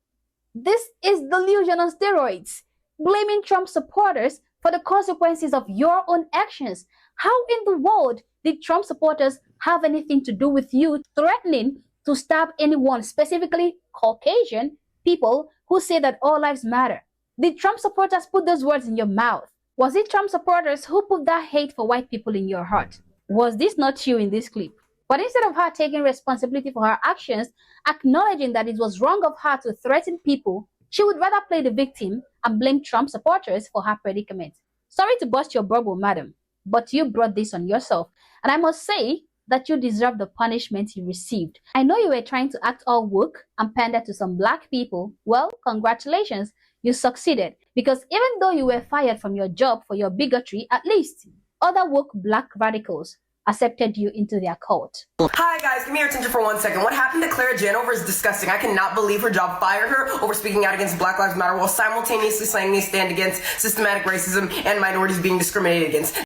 This is delusion on steroids. Blaming Trump supporters for the consequences of your own actions. How in the world did Trump supporters have anything to do with you threatening to stab anyone, specifically Caucasian people who say that all lives matter? Did Trump supporters put those words in your mouth? Was it Trump supporters who put that hate for white people in your heart? Was this not you in this clip? But instead of her taking responsibility for her actions, acknowledging that it was wrong of her to threaten people, she would rather play the victim and blame Trump supporters for her predicament. Sorry to burst your bubble, madam, but you brought this on yourself. And I must say that you deserve the punishment you received. I know you were trying to act all woke and pander to some black people. Well, congratulations, you succeeded. Because even though you were fired from your job for your bigotry, at least other woke black radicals accepted you into their cult. Hi guys, give me your attention for 1 second. What happened to Clara Janover is disgusting. I cannot believe her job fired her over speaking out against Black Lives Matter while simultaneously saying they stand against systematic racism and minorities being discriminated against.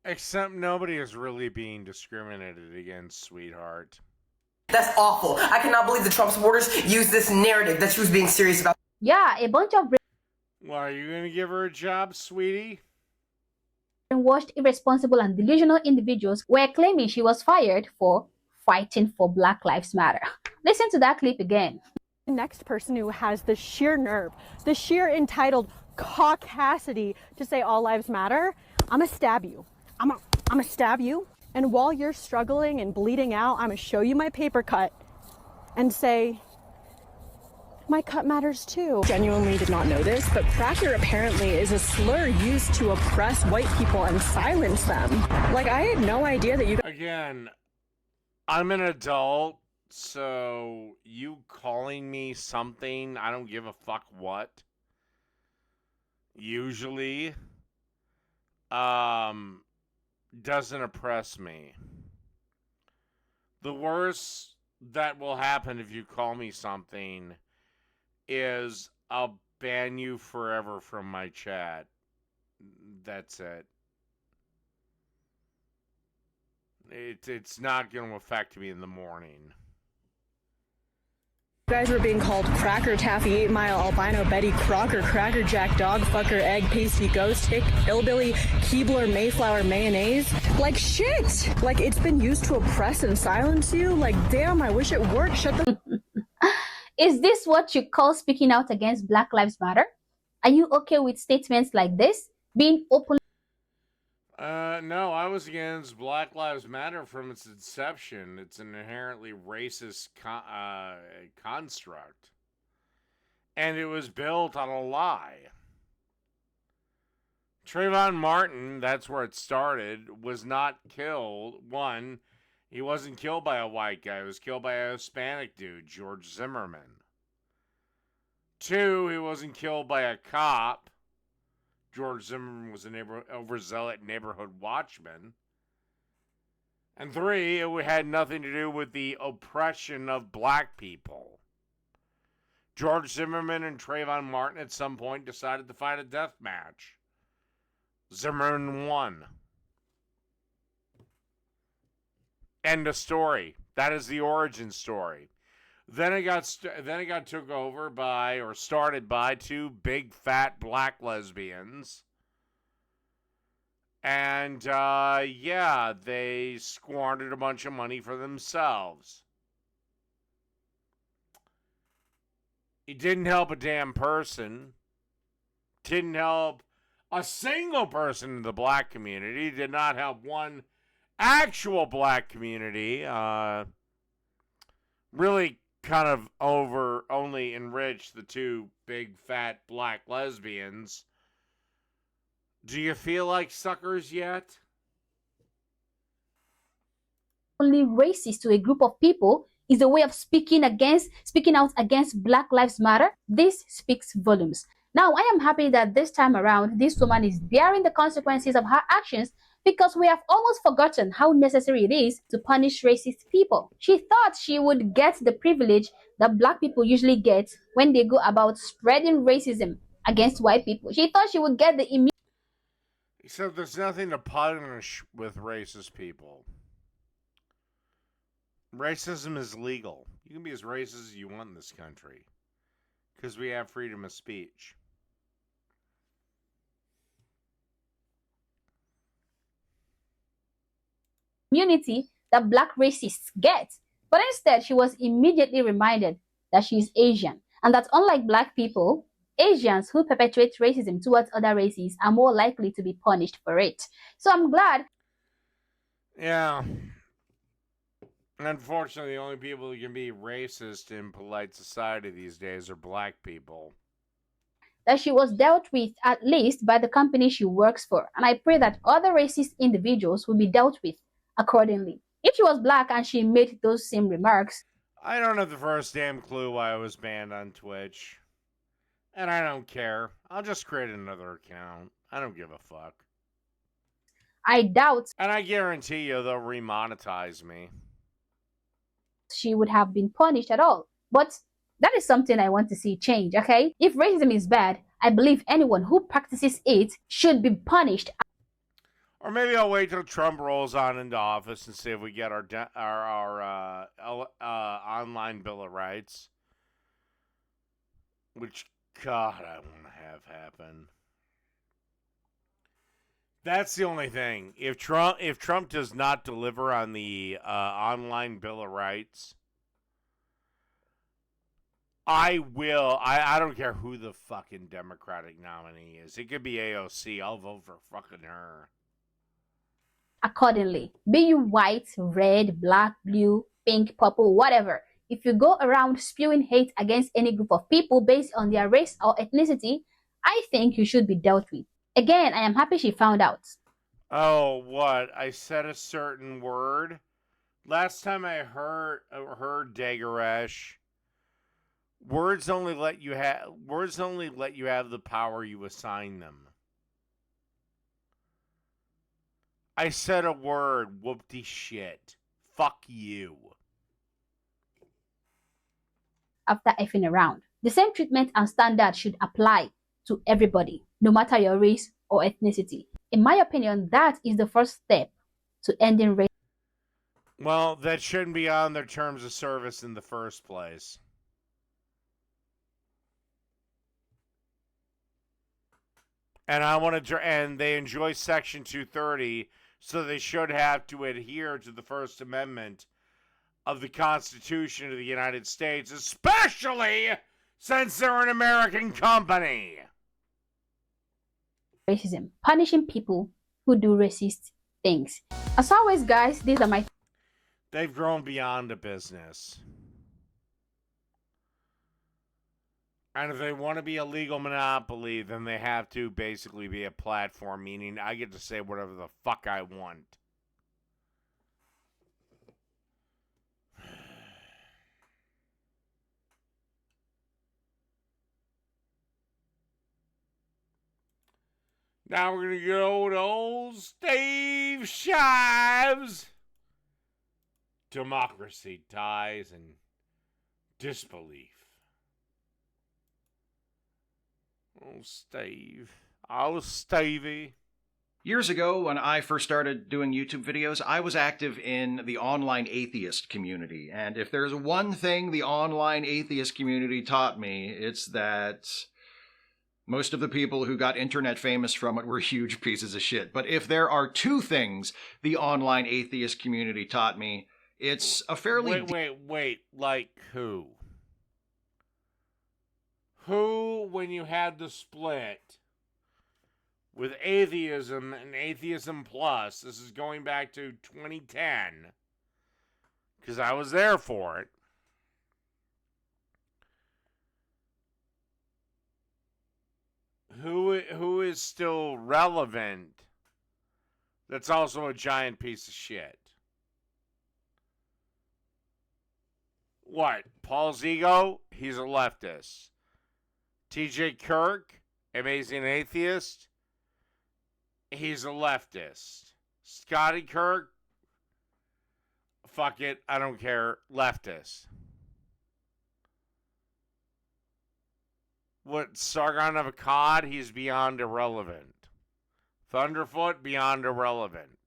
Except nobody is really being discriminated against, sweetheart. That's awful. I cannot believe the Trump supporters used this narrative that she was being serious about. Yeah, a bunch of Well, are you gonna give her a job, sweetie? brainwashed, irresponsible, and delusional individuals were claiming she was fired for fighting for Black Lives Matter. Listen to that clip again. The next person who has the sheer nerve, the sheer entitled caucasity to say all lives matter, I'm gonna stab you. I'm gonna stab you. And while you're struggling and bleeding out, I'm gonna show you my paper cut and say, my cut matters too. Genuinely did not know this, but cracker apparently is a slur used to oppress white people and silence them. Like, I had no idea that you... Again, I'm an adult, so you calling me something, I don't give a fuck what, usually doesn't oppress me. The worst that will happen if you call me something is I'll ban you forever from my chat. That's it. It's not going to affect me in the morning. You guys were being called Cracker Taffy, 8 Mile, Albino Betty, Crocker, Cracker Jack, Dog Fucker, Egg, Pasty Ghost, Hick, Hillbilly, Keebler, Mayflower, Mayonnaise. Like shit! Like it's been used to oppress and silence you? Like damn, I wish it worked. Shut the... Is this what you call speaking out against Black Lives Matter? Are you okay with statements like this? Being open? No, I was against Black Lives Matter from its inception. It's an inherently racist construct. And it was built on a lie. Trayvon Martin, that's where it started, was not killed. One, he wasn't killed by a white guy. He was killed by a Hispanic dude, George Zimmerman. Two, he wasn't killed by a cop. George Zimmerman was an overzealot neighborhood watchman. And three, it had nothing to do with the oppression of black people. George Zimmerman and Trayvon Martin at some point decided to fight a death match. Zimmerman won. End of story. That is the origin story. Then it got took over by, or started by, two big fat black lesbians. And yeah, they squandered a bunch of money for themselves. It didn't help a damn person. Didn't help a single person in the black community. Did not help one actual black community. Really kind of only enriched the two big fat black lesbians. Do you feel like suckers yet? Only racist to a group of people is a way of speaking out against Black Lives Matter. This speaks volumes. Now, I am happy that this time around, this woman is bearing the consequences of her actions, because we have almost forgotten how necessary it is to punish racist people. She thought she would get the privilege that black people usually get when they go about spreading racism against white people. She thought she would get the immunity. Except there's nothing to punish with racist people. Racism is legal. You can be as racist as you want in this country, because we have freedom of speech. Immunity that black racists get. But instead, she was immediately reminded that she is Asian, and that unlike black people, Asians who perpetuate racism towards other races are more likely to be punished for it. So I'm glad. Yeah. Unfortunately, the only people who can be racist in polite society these days are black people. That she was dealt with at least by the company she works for, and I pray that other racist individuals will be dealt with accordingly. If she was black and she made those same remarks, I don't have the first damn clue why I was banned on Twitch. And I don't care. I'll just create another account. I don't give a fuck. I doubt. And I guarantee you they'll remonetize me. She would have been punished at all. But that is something I want to see change, okay? If racism is bad, I believe anyone who practices it should be punished. Or maybe I'll wait till Trump rolls on into office and see if we get our online Bill of Rights. Which, God, I want to have happen. That's the only thing. If Trump does not deliver on the online Bill of Rights, I will. I don't care who the fucking Democratic nominee is. It could be AOC. I'll vote for fucking her. Accordingly, be you white, red, black, blue, pink, purple, whatever. If you go around spewing hate against any group of people based on their race or ethnicity, I think you should be dealt with. Again, I am happy she found out. Oh, what? I said a certain word? Last time I heard Dageresh Words only let you have the power you assign them. I said a word, whoopty shit. Fuck you. After effing around. The same treatment and standard should apply to everybody, no matter your race or ethnicity. In my opinion, that is the first step to ending race. Well, that shouldn't be on their terms of service in the first place. And they enjoy Section 230, so they should have to adhere to the First Amendment of the Constitution of the United States, especially since they're an American company. Racism, punishing people who do racist things. As always, guys, these are my... They've grown beyond a business. And if they want to be a legal monopoly, then they have to basically be a platform, meaning I get to say whatever the fuck I want. Now we're going to go to old Steve Shives. Democracy dies in disbelief. Oh, Steve. Oh, Stevie. Years ago, when I first started doing YouTube videos, I was active in the online atheist community. And if there's one thing the online atheist community taught me, it's that most of the people who got internet famous from it were huge pieces of shit. But if there are two things the online atheist community taught me, it's a fairly... Wait. Like who? Who, when you had the split with atheism and atheism plus, this is going back to 2010, because I was there for it. Who is still relevant that's also a giant piece of shit? What? Paul Zigo? He's a leftist. TJ Kirk? Amazing atheist? He's a leftist. Scotty Kirk? Fuck it, I don't care. Leftist. What, Sargon of Akkad? He's beyond irrelevant. Thunderfoot? Beyond irrelevant.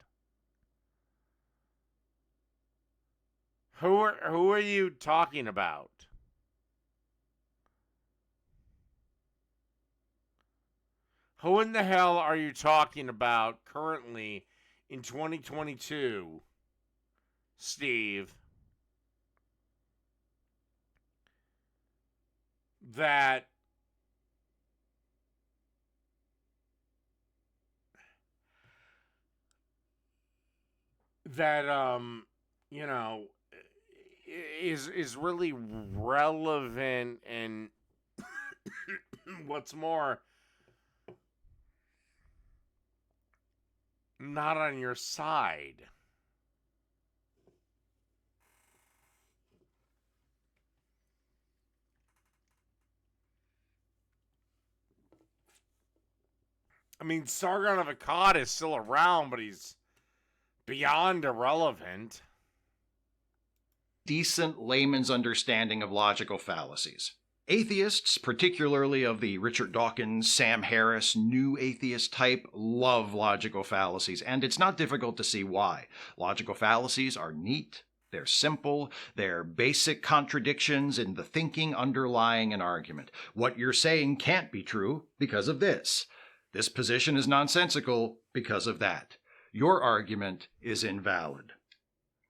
Who are you talking about? Who in the hell are you talking about currently in 2022, Steve, that you know, is really relevant, and what's more, not on your side? I mean, Sargon of Akkad is still around, but he's beyond irrelevant. Decent layman's understanding of logical fallacies. Atheists, particularly of the Richard Dawkins, Sam Harris, new atheist type, love logical fallacies, and it's not difficult to see why. Logical fallacies are neat, they're simple, they're basic contradictions in the thinking underlying an argument. What you're saying can't be true because of this. This position is nonsensical because of that. Your argument is invalid.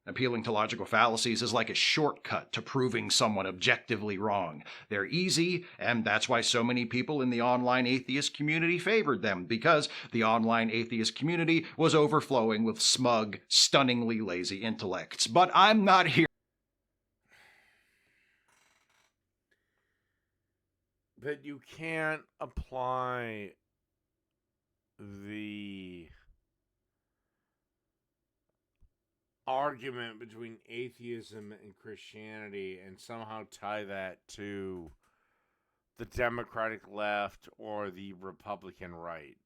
Appealing to logical fallacies is like a shortcut to proving someone objectively wrong. They're easy, and that's why so many people in the online atheist community favored them, because the online atheist community was overflowing with smug, stunningly lazy intellects. But I'm not here. But you can't apply the argument between atheism and Christianity and somehow tie that to the Democratic left or the Republican right.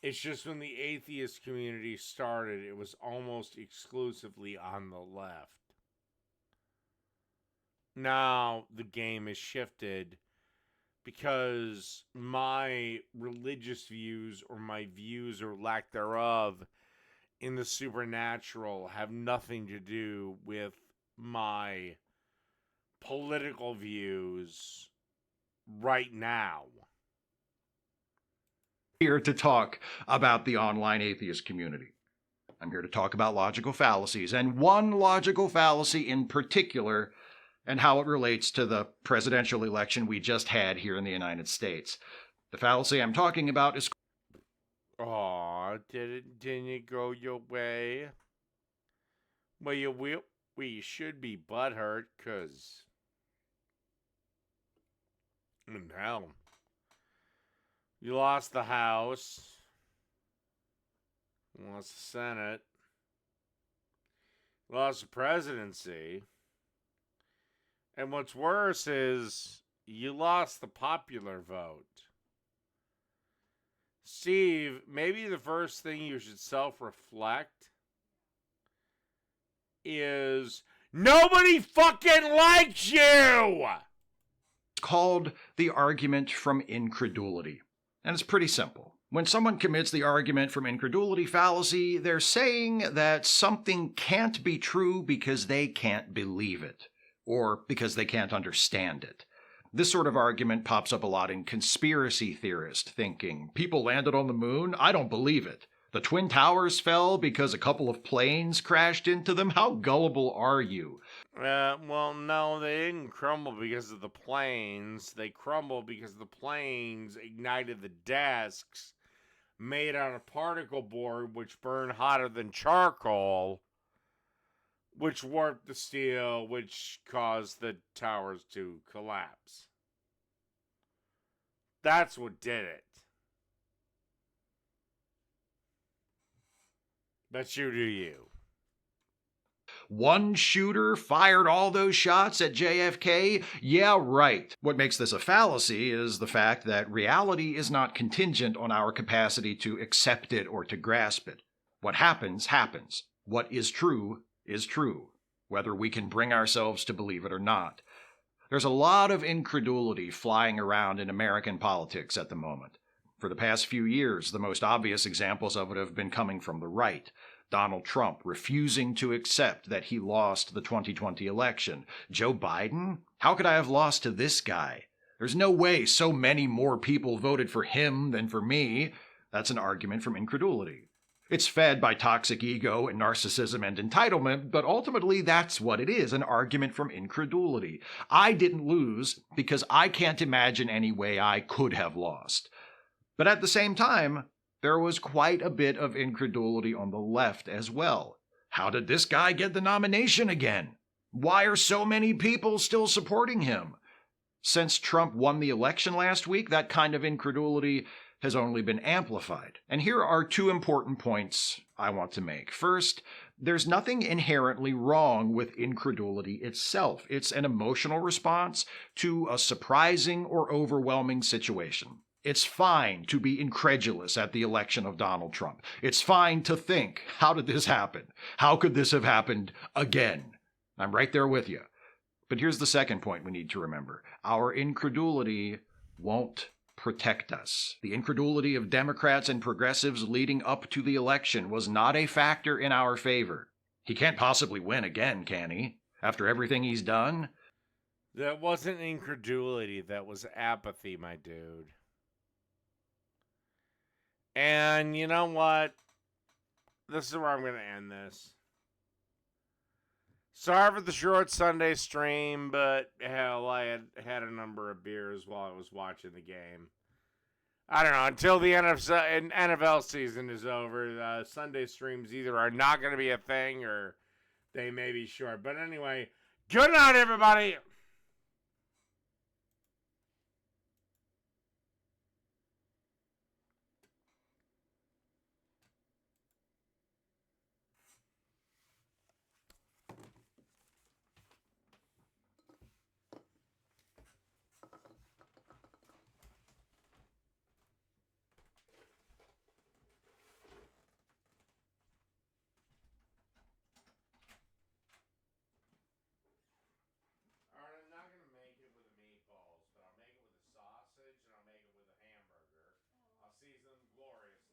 It's just when the atheist community started, it was almost exclusively on the left. Now the game has shifted because my religious views or my views or lack thereof in the supernatural have nothing to do with my political views right now. Here to talk about the online atheist community. I'm here to talk about logical fallacies, and one logical fallacy in particular, and how it relates to the presidential election we just had here in the United States. The fallacy I'm talking about is... Aw, didn't it go your way? Well, you should be butthurt, cause... hell, you lost the House, you lost the Senate, you lost the presidency, and what's worse is you lost the popular vote. Steve, maybe the first thing you should self-reflect is nobody fucking likes you! Called the argument from incredulity. And it's pretty simple. When someone commits the argument from incredulity fallacy, they're saying that something can't be true because they can't believe it, or because they can't understand it. This sort of argument pops up a lot in conspiracy theorist thinking. People landed on the moon? I don't believe it. The Twin Towers fell because a couple of planes crashed into them? How gullible are you? Well, no, they didn't crumble because of the planes. They crumbled because the planes ignited the desks made out of particle board, which burned hotter than charcoal, which warped the steel, which caused the towers to collapse. That's what did it. But you do you. One shooter fired all those shots at JFK? Yeah, right. What makes this a fallacy is the fact that reality is not contingent on our capacity to accept it or to grasp it. What happens, happens. What is true, whether we can bring ourselves to believe it or not. There's a lot of incredulity flying around in American politics at the moment. For the past few years, the most obvious examples of it have been coming from the right. Donald Trump refusing to accept that he lost the 2020 election. Joe Biden? How could I have lost to this guy? There's no way so many more people voted for him than for me. That's an argument from incredulity. It's fed by toxic ego and narcissism and entitlement, but ultimately that's what it is, an argument from incredulity. I didn't lose because I can't imagine any way I could have lost. But at the same time, there was quite a bit of incredulity on the left as well. How did this guy get the nomination again? Why are so many people still supporting him? Since Trump won the election last week, that kind of incredulity has only been amplified. And here are two important points I want to make. First, there's nothing inherently wrong with incredulity itself. It's an emotional response to a surprising or overwhelming situation. It's fine to be incredulous at the election of Donald Trump. It's fine to think, how did this happen? How could this have happened again? I'm right there with you. But here's the second point we need to remember. Our incredulity won't protect us. The incredulity of Democrats and progressives leading up to the election was not a factor in our favor. He can't possibly win again, can he? After everything he's done? That wasn't incredulity, that was apathy, my dude. And you know what? This is where I'm going to end this. Sorry for the short Sunday stream, but hell, I had a number of beers while I was watching the game. I don't know, until the NFL season is over, Sunday streams either are not going to be a thing or they may be short. But anyway, good night, everybody. season gloriously.